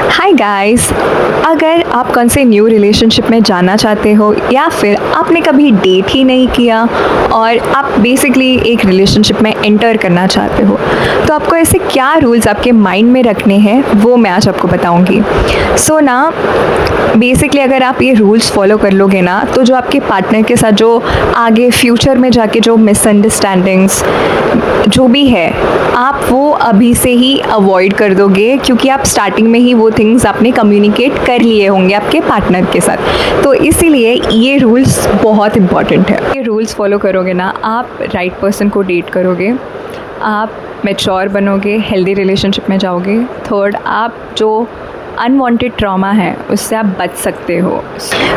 Hi guys. अगर आप कौन से न्यू रिलेशनशिप में जाना चाहते हो या फिर आपने कभी डेट ही नहीं किया और आप बेसिकली एक रिलेशनशिप में एंटर करना चाहते हो, तो आपको ऐसे क्या रूल्स आपके माइंड में रखने हैं वो मैं आज आपको बताऊंगी। सो ना बेसिकली अगर आप ये रूल्स फॉलो कर लोगे ना, तो जो आपके पार्टनर के साथ जो आगे फ्यूचर में जाके जो मिसअंडरस्टैंडिंग्स जो भी है, आप वो अभी से ही अवॉइड कर दोगे, क्योंकि आप स्टार्टिंग में ही वो थिंग्स आपने कम्युनिकेट कर लिए होंगे आपके पार्टनर के साथ। तो इसीलिए ये रूल्स बहुत इंपॉर्टेंट है। ये रूल्स फॉलो करोगे ना, आप राइट पर्सन को डेट करोगे, आप मैच्योर बनोगे, हेल्दी रिलेशनशिप में जाओगे। थर्ड, आप जो अनवांटेड ट्रॉमा है उससे आप बच सकते हो।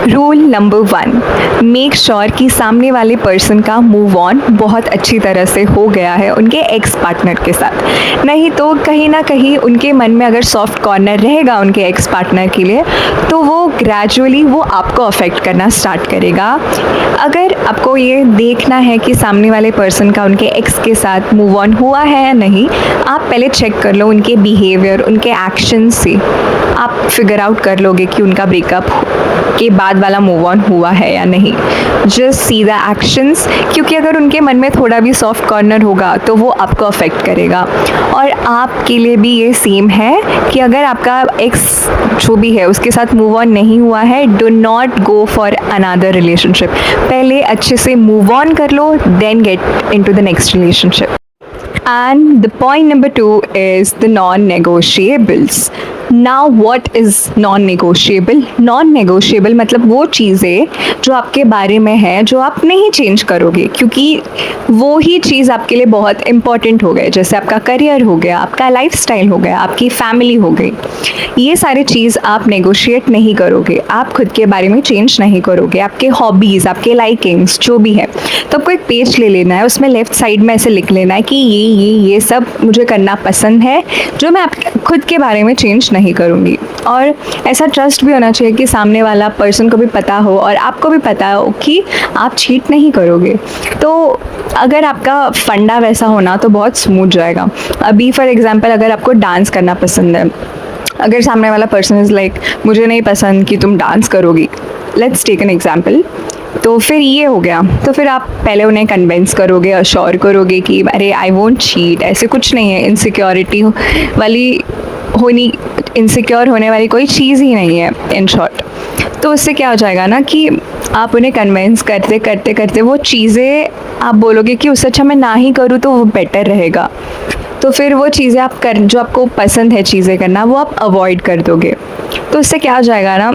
रूल नंबर 1, मेक श्योर कि सामने वाले पर्सन का मूव ऑन बहुत अच्छी तरह से हो गया है उनके एक्स पार्टनर के साथ। नहीं तो कहीं ना कहीं उनके मन में अगर सॉफ्ट कॉर्नर रहेगा उनके एक्स पार्टनर के लिए, तो वो ग्रेजुअली वो आपको अफेक्ट करना स्टार्ट करेगा। अगर आपको ये देखना है कि सामने वाले पर्सन का उनके एक्स के साथ मूव ऑन हुआ है या नहीं, आप पहले चेक कर लो उनके बिहेवियर, उनके एक्शन से आप फिगर आउट कर लोगे कि उनका ब्रेकअप के बाद वाला मूव ऑन हुआ है या नहीं। जस्ट सी द एक्शंस, क्योंकि अगर उनके मन में थोड़ा भी सॉफ्ट कॉर्नर होगा तो वो आपको अफेक्ट करेगा। और आपके लिए भी ये सेम है कि अगर आपका एक्स जो भी है उसके साथ मूव ऑन नहीं हुआ है, do not go for another relationship. पहले अच्छे से मूव ऑन कर लो, then get into the next relationship. And the point number 2 is the non-negotiables. Now what is non-negotiable? Non-negotiable मतलब वो चीज़ें जो आपके बारे में है जो आप नहीं चेंज करोगे, क्योंकि वो ही चीज़ आपके लिए बहुत इम्पॉर्टेंट हो गए। जैसे आपका करियर हो गया, आपका लाइफस्टाइल हो गया, आपकी फैमिली हो गई। ये सारी चीज़ आप नेगोशिएट नहीं करोगे, आप खुद के बारे में चेंज नहीं करोगे। आपके हॉबीज़, आपके लाइकिंग्स जो भी है, तो आपको एक पेज ले लेना है, उसमें लेफ्ट साइड में ऐसे लिख लेना है कि ये सब मुझे करना पसंद है, जो मैं खुद के बारे में चेंज नहीं करूँगी। और ऐसा ट्रस्ट भी होना चाहिए कि सामने वाला पर्सन को भी पता हो और आपको भी पता हो कि आप चीट नहीं करोगे। तो अगर आपका फंडा वैसा होना तो बहुत स्मूथ जाएगा। अभी फॉर एग्जांपल अगर आपको डांस करना पसंद है, अगर सामने वाला पर्सन इज़ लाइक मुझे नहीं पसंद कि तुम डांस करोगी, लेट्स टेक एन एग्जांपल, तो फिर ये हो गया। तो फिर आप पहले उन्हें कन्विंस करोगे, अश्योर करोगे कि अरे आई वोंट चीट, ऐसे कुछ नहीं है, इनसिक्योरिटी इनसिक्योर होने वाली कोई चीज़ ही नहीं है इन शॉर्ट। तो उससे क्या हो जाएगा ना कि आप उन्हें कन्विंस करते करते करते वो चीज़ें आप बोलोगे कि उससे अच्छा मैं ना ही करूँ तो वो बेटर रहेगा। तो फिर वो चीज़ें आप जो आपको पसंद है चीज़ें करना, वो आप अवॉइड कर दोगे। तो उससे क्या हो जाएगा ना,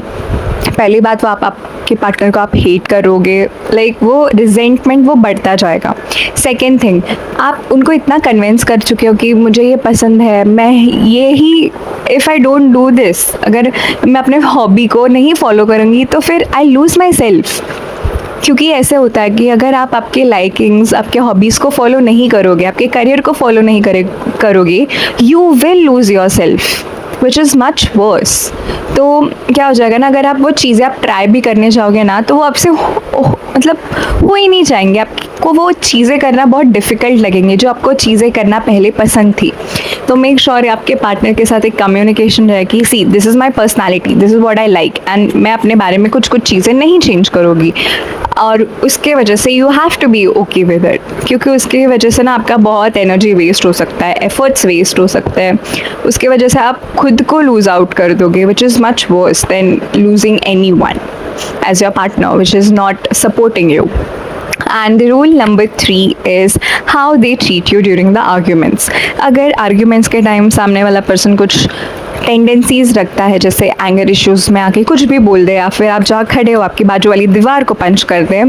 पहली बात वो आपके पार्टनर को आप हेट करोगे, लाइक वो रिजेंटमेंट वो बढ़ता जाएगा। सेकेंड थिंग, आप उनको इतना कन्विंस कर चुके हो कि मुझे ये पसंद है, मैं ये ही, if I don't do this, अगर मैं अपने हॉबी को नहीं फॉलो करूँगी तो फिर आई लूज़ माई सेल्फ। क्योंकि ऐसे होता है कि अगर आप आपके लाइकिंग्स, आपके हॉबीज़ को फॉलो नहीं करोगे, आपके करियर को फॉलो नहीं करोगे, you will lose your self, which is much worse. तो क्या हो जाएगा ना, अगर आप वो चीज़ें आप ट्राई भी करने जाओगे ना, तो वो आपसे मतलब हो ही नहीं जाएंगे। आपको वो चीज़ें करना बहुत डिफ़िकल्ट लगेंगे जो आपको चीज़ें करना पहले पसंद थी। तो मेक श्योर आपके पार्टनर के साथ एक कम्युनिकेशन रहे कि see this is my personality, this is what I like, and मैं अपने बारे में कुछ चीज़ें नहीं चेंज करूँगी। और उसके वजह से you have to be okay with it, क्योंकि उसकी वजह से ना आपका बहुत एनर्जी वेस्ट हो सकता है, एफर्ट्स वेस्ट हो सकते हैं। उसकी वजह से आप खुद को लूज़ आउट कर दोगे, which is much worse than losing anyone as your partner which is not supporting you. And the rule number 3 is how they treat you during the arguments. अगर arguments के टाइम सामने वाला person कुछ tendencies रखता है, जैसे anger issues में आके कुछ भी बोल दे, या फिर आप जहाँ खड़े हो आपकी बाजू वाली दीवार को पंच कर दे,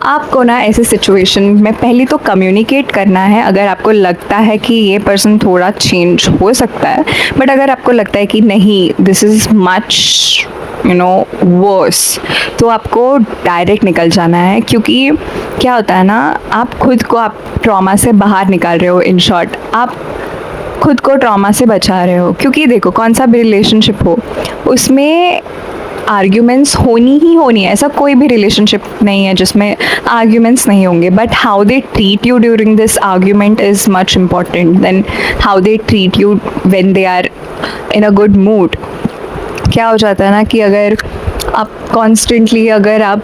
आपको ना ऐसे सिचुएशन में पहले तो कम्युनिकेट करना है। अगर आपको लगता है कि ये पर्सन थोड़ा चेंज हो सकता है, बट अगर आपको लगता है कि नहीं, दिस इज़ मच वर्स, तो आपको डायरेक्ट निकल जाना है। क्योंकि क्या होता है ना, आप खुद को आप ट्रॉमा से बाहर निकाल रहे हो, इन शॉर्ट आप खुद को ट्रॉमा से बचा रहे हो। क्योंकि देखो, कौन सा भी रिलेशनशिप हो उसमें आर्ग्यूमेंट्स होनी ही होनी है, ऐसा कोई भी रिलेशनशिप नहीं है जिसमें आर्ग्यूमेंट्स नहीं होंगे, but how they treat you during this argument is much important than how they treat you when they are in a good mood. क्या हो जाता है ना कि अगर आप कॉन्स्टेंटली, अगर आप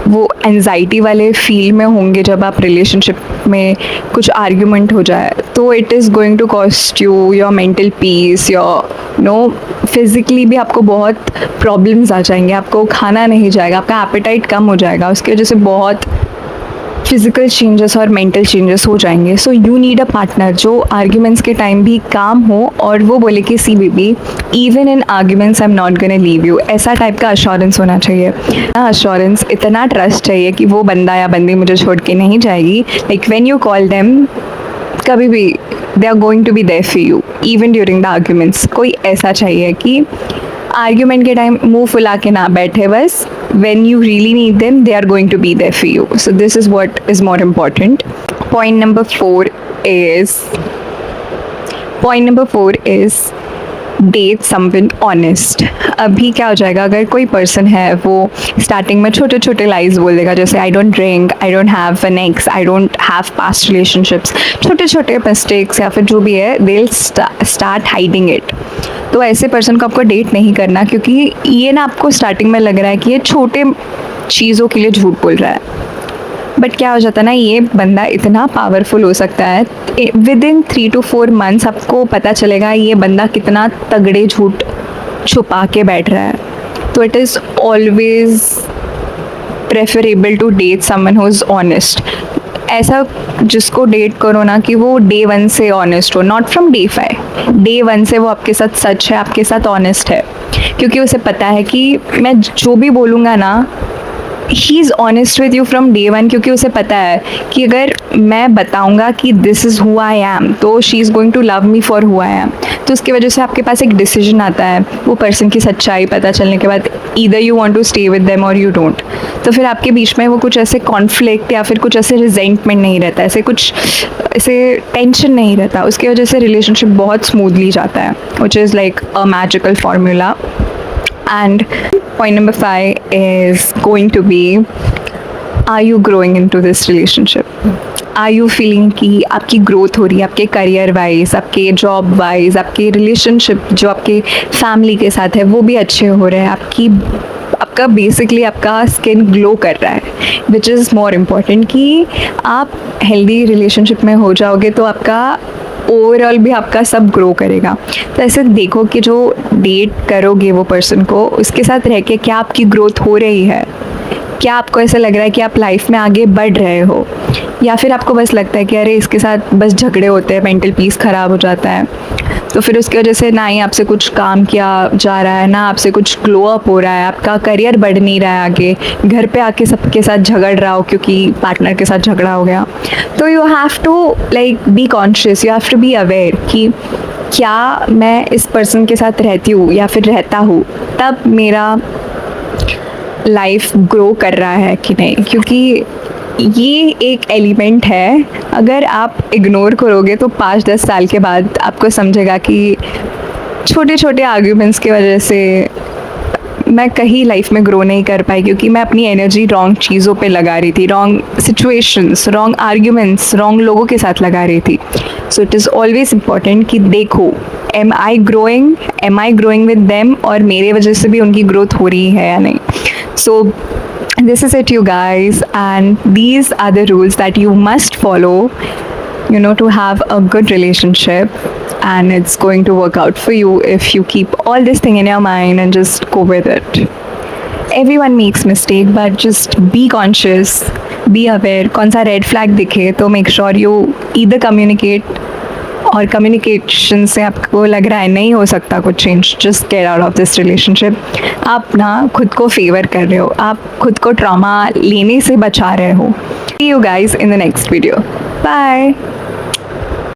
वो एंजाइटी वाले फील में होंगे जब आप रिलेशनशिप में कुछ आर्ग्यूमेंट हो जाए, तो it is going to cost you your mental peace, your know physically भी आपको बहुत प्रॉब्लम्स आ जाएंगे, आपको खाना नहीं जाएगा, आपका एपेटाइट कम हो जाएगा, उसकी वजह से बहुत फिज़िकल चेंजेस और मेंटल चेंजेस हो जाएंगे। So you need a partner जो आर्ग्यूमेंट्स के टाइम भी काम हो और वो बोले कि see baby, even in arguments I am not gonna leave you, ऐसा टाइप का अश्योरेंस होना चाहिए। अश्योरेंस, इतना ट्रस्ट चाहिए कि वो बंदा या बंदी मुझे छोड़ के नहीं जाएगी। Like when you call them, कभी भी they are going to be there for you even during the arguments. कोई ऐसा चाहिए कि आर्ग्यूमेंट के टाइम मुंह फुला के ना बैठे, बस when you really need them they are going to be there for you. So this is what is more important. Point number 4 is date someone honest. अभी क्या हो जाएगा, अगर कोई पर्सन है वो स्टार्टिंग में छोटे छोटे लाइज बोल देगा, जैसे I don't drink, I don't have an x, I don't have past relationships, छोटे छोटे मिस्टेक्स या फिर जो भी है, they will start hiding it. तो ऐसे पर्सन को आपको डेट नहीं करना, क्योंकि ये ना आपको स्टार्टिंग में लग रहा है कि ये छोटे चीज़ों के लिए झूठ बोल रहा है, बट क्या हो जाता है ना, ये बंदा इतना पावरफुल हो सकता है, विद इन 3 to 4 months आपको पता चलेगा ये बंदा कितना तगड़े झूठ छुपा के बैठ रहा है। तो it is always preferable to date someone who is honest. ऐसा जिसको डेट करो ना कि वो डे 1 से ऑनेस्ट हो, नॉट फ्रॉम डे 5, डे 1 से वो आपके साथ सच है, आपके साथ ऑनेस्ट है, क्योंकि उसे पता है कि मैं जो भी बोलूँगा ना, he is honest with you from day 1, क्योंकि उसे पता है कि अगर मैं बताऊंगा कि this is who I am, तो she is going to love me for who I am. तो उसकी वजह से आपके पास एक डिसीजन आता है वो पर्सन की सच्चाई पता चलने के बाद, either you want to stay with them और यू डोंट। तो फिर आपके बीच में वो कुछ ऐसे कॉन्फ्लिक्ट या फिर कुछ ऐसे रिजेंटमेंट नहीं रहता, ऐसे टेंशन नहीं रहता। उसकी वजह से रिलेशनशिप बहुत स्मूथली जाता है, which is like a magical formula. And point number 5 is going to be, are you growing into this relationship? Are you feeling कि आपकी ग्रोथ हो रही है, आपके करियर वाइज, आपके जॉब वाइज, आपके रिलेशनशिप जो आपके फैमिली के साथ है वो भी अच्छे हो रहे हैं, आपका बेसिकली आपका स्किन ग्लो कर रहा है, विच इज़ मोर इम्पॉर्टेंट। कि आप हेल्दी रिलेशनशिप में हो जाओगे तो आपका ओवरऑल भी आपका सब ग्रो करेगा। तो ऐसे देखो कि जो डेट करोगे वो पर्सन को, उसके साथ रह के क्या आपकी ग्रोथ हो रही है, क्या आपको ऐसा लग रहा है कि आप लाइफ में आगे बढ़ रहे हो, या फिर आपको बस लगता है कि अरे इसके साथ बस झगड़े होते हैं, मेंटल पीस ख़राब हो जाता है। तो फिर उसकी वजह से ना ही आपसे कुछ काम किया जा रहा है, ना आपसे कुछ ग्लो अप हो रहा है, आपका करियर बढ़ नहीं रहा है आगे, घर पे आके सबके साथ झगड़ रहा हो क्योंकि पार्टनर के साथ झगड़ा हो गया। तो you have to like be conscious, you have to be aware कि क्या मैं इस पर्सन के साथ रहती हूँ या फिर रहता हूँ तब मेरा लाइफ ग्रो कर रहा है कि नहीं, क्योंकि ये एक एलिमेंट है। अगर आप इग्नोर करोगे तो 5-10 साल के बाद आपको समझेगा कि छोटे छोटे आर्ग्यूमेंट्स की वजह से मैं कहीं लाइफ में ग्रो नहीं कर पाई, क्योंकि मैं अपनी एनर्जी रॉन्ग चीज़ों पे लगा रही थी, wrong situations, wrong arguments, wrong लोगों के साथ लगा रही थी। So it is always important कि देखो am I growing with them, और मेरे वजह से भी उनकी ग्रोथ हो रही है या नहीं। सो this is it you guys, and these are the rules that you must follow, you know, to have a good relationship, and it's going to work out for you if you keep all this thing in your mind and just go with it. Everyone makes mistake, but just be conscious, be aware, कौन सा red flag दिखे तो make sure you either communicate, और communication से आपको लग रहा है नहीं हो सकता कुछ change, just get out of this relationship. आप ना खुद को फेवर कर रहे हो, आप खुद को ट्रॉमा लेने से बचा रहे हो। See you guys in the next video, bye.